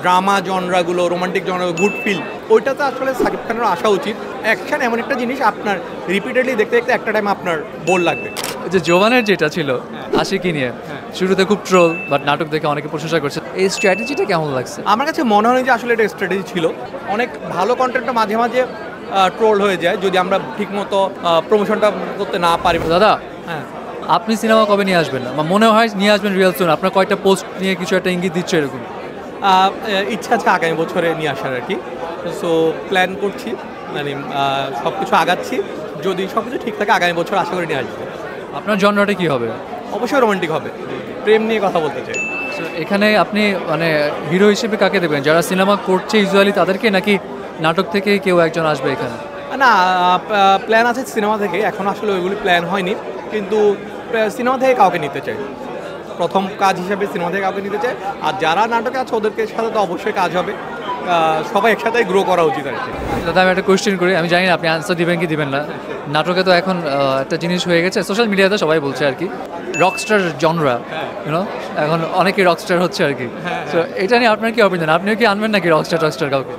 Drama জনরাগুলো, romantic genre, good feel, ওইটাতে আসলে সাকিব খানের আসা উচিত। অ্যাকশন এমন একটা জিনিস আপনার রিপিটেডলি দেখতে দেখতে একটা টাইম আপনার বোর লাগবে। যে জোবানের যেটা ছিল আশিকি নিয়ে, শুরুতে খুব ট্রোল, বাট নাটক দেখে অনেকে প্রশংসা করছে। এই স্ট্র্যাটেজিটা কেমন লাগছে? আমার কাছে মনে হয় যে আসলে এটা স্ট্র্যাটেজি ছিল। অনেক ভালো কন্টেন্টটা মাঝে মাঝে ট্রোল হয়ে যায় যদি আমরা ঠিকমতো প্রমোশনটা করতে না পারি। দাদা, হ্যাঁ, আপনি সিনেমা কবে নিয়ে আসবেন? বা মনে হয় নিয়ে আসবেন রিয়েল সুন? আপনার কয়টা পোস্ট নিয়ে কিছু একটা ইঙ্গিত দিচ্ছে এরকম? ইচ্ছা আছে আগামী বছরে নিয়ে আসার আর কি। সো প্ল্যান করছি, মানে সব কিছু আগাচ্ছি। যদি সব কিছু ঠিক থাকে আগামী বছর আশা করে নিয়ে আসবো। আপনার জনরাটা কি হবে? অবশ্যই রোমান্টিক হবে, প্রেম নিয়ে কথা বলতে চাই। So, এখানে আপনি মানে হিরো হিসেবে কাকে দেবেন? যারা সিনেমা করছে ইউজুয়ালি তাদেরকে, নাকি নাটক থেকে কেউ একজন আসবে এখানে? না, প্ল্যান আছে সিনেমা থেকে, এখন আসলে ওইগুলি প্ল্যান হয়নি, কিন্তু সিনেমা থেকে কাউকে নিতে চাই। প্রথম কাজ হিসেবে সিনেমা থেকে কাউকে নিতে চাই। আর যারা নাটকে আছে ওদেরকে সাথে তো অবশ্যই কাজ হবে। সবাই একসাথে গ্রো করা উচিত আর কি। দাদা, আমি একটা কোয়েশ্চেন করি, আমি জানি না আপনি আনসার দিবেন কি দিবেন না। নাটকে তো এখন একটা জিনিস হয়ে গেছে, সোশ্যাল মিডিয়াতে সবাই বলছে আর কি, রকস্টার জনরা, ইউনো, এখন অনেকেই রকস্টার হচ্ছে আর কি। তো এটা নিয়ে আপনার কি অপিনিয়ন? আপনিও কি আনবেন নাকি রকস্টার কাউকে?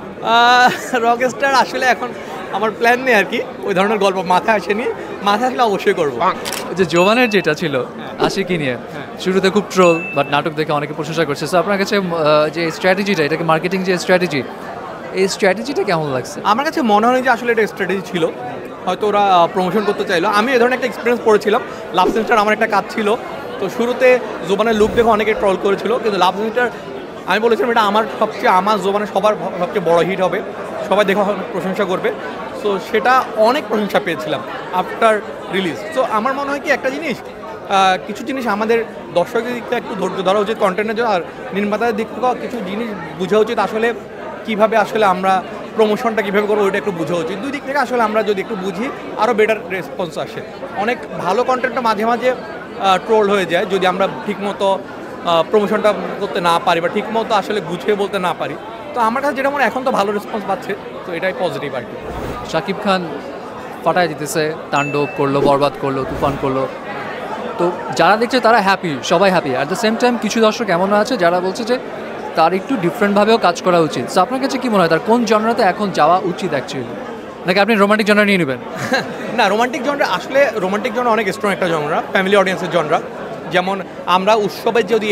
রকস্টার আসলে এখন আমার প্ল্যান নেই আর কি, ওই ধরনের গল্প মাথায় আসেনি। মাথায় আসলে অবশ্যই করবো। যে জোবানের যেটা ছিল আশিকি নিয়ে, শুরুতে খুব ট্রোল, বাট নাটক দেখে অনেকে প্রশংসা করছে। সো আপনার কাছে যে স্ট্র্যাটেজিটা, এটাকে মার্কেটিং যে স্ট্র্যাটেজি, এই স্ট্র্যাটেজিটা কেমন লাগছে? আমার কাছে মনে হয় যে আসলে এটা স্ট্র্যাটেজি ছিল। হয়তো ওরা প্রমোশন করতে চাইলো। আমি এ ধরনের একটা এক্সপিরিয়েন্স করেছিলাম। লাভ সেন্টার আমার একটা কাজ ছিল। তো শুরুতে জোবানের লুক দেখে অনেকে ট্রল করেছিল, কিন্তু লাভ সেন্টার আমি বলেছিলাম এটা আমার জোবানের সবার সবচেয়ে বড় হিট হবে, সবাই দেখে প্রশংসা করবে। সো সেটা অনেক প্রশংসা পেয়েছিলাম আফটার রিলিজ। সো আমার মনে হয় কি একটা জিনিস, কিছু জিনিস আমাদের দর্শকের দিক থেকে একটু ধৈর্য ধরা উচিত কন্টেন্টের জন্য, আর নির্মাতাদের দিক থেকেও কিছু জিনিস বোঝা উচিত। আসলে কীভাবে আসলে আমরা প্রমোশনটা কীভাবে করবো ওইটা একটু বোঝা উচিত। দুই দিক থেকে আসলে আমরা যদি একটু বুঝি আরও বেটার রেসপন্স আসে। অনেক ভালো কন্টেন্টটা মাঝে মাঝে ট্রোল হয়ে যায় যদি আমরা ঠিকমতো প্রমোশনটা করতে না পারি বা ঠিকমতো আসলে গুছিয়ে বলতে না পারি। তো আমার কাছে যেটা মনে হয় এখন তো ভালো রেসপন্স পাচ্ছে, তো এটাই পজিটিভ আর কি। শাকিব খান ফাটায় দিতেছে, তাণ্ডব করলো, বরবাদ করলো, তুফান করলো। তো যারা দেখছে তারা হ্যাপি, সবাই happy. At the same time কিছু দর্শক এমন আছে যারা বলছে যে তার একটু ডিফারেন্টভাবেও কাজ করা উচিত। সো আপনার কাছে কী মনে হয় তার কোন জনরাতে এখন যাওয়া উচিত অ্যাকচুয়ালি? নাকি আপনি রোমান্টিক জনরা নিয়ে নেবেন? না, রোমান্টিক জনরা আসলে রোমান্টিক জনরা অনেক স্ট্রং একটা জনরা, ফ্যামিলি অডিয়েন্সের জনরা। যেমন আমরা উৎসবের যদি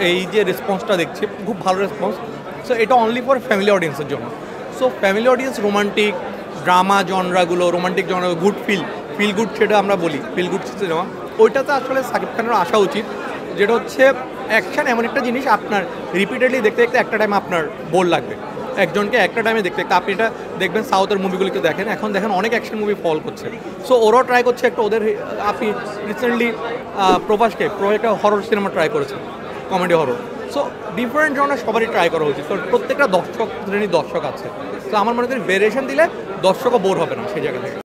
এই যে রেসপন্সটা দেখছি, খুব ভালো রেসপন্স। সো এটা অনলি ফর ফ্যামিলি অডিয়েন্সের জন্য। So family audience romantic drama জনরাগুলো, romantic genre, good feel good, সেটা আমরা বলি ফিল গুড সিনেমা, ওইটাতে আসলে সাকিব খানের আসা উচিত। যেটা হচ্ছে অ্যাকশন এমন একটা জিনিস আপনার রিপিটেডলি দেখতে দেখতে একটা টাইম আপনার বোর লাগবে। একজনকে একটা টাইমে দেখতে দেখতে আপনি এটা দেখবেন, সাউথের মুভিগুলিকে দেখেন, এখন দেখেন অনেক অ্যাকশন মুভি ফল করছে। সো ওরাও ট্রাই করছে একটা ওদের। আপনি রিসেন্টলি প্রভাসকে একটা হরর সিনেমা ট্রাই করেছে, কমেডি হরর। সো ডিফারেন্ট জনের সবারই ট্রাই করা উচিত, কারণ প্রত্যেকটা শ্রেণীর দর্শক আছে। তো আমার মনে করি ভেরিয়েশন দিলে দর্শকও বোর হবে না সেই জায়গা থেকে।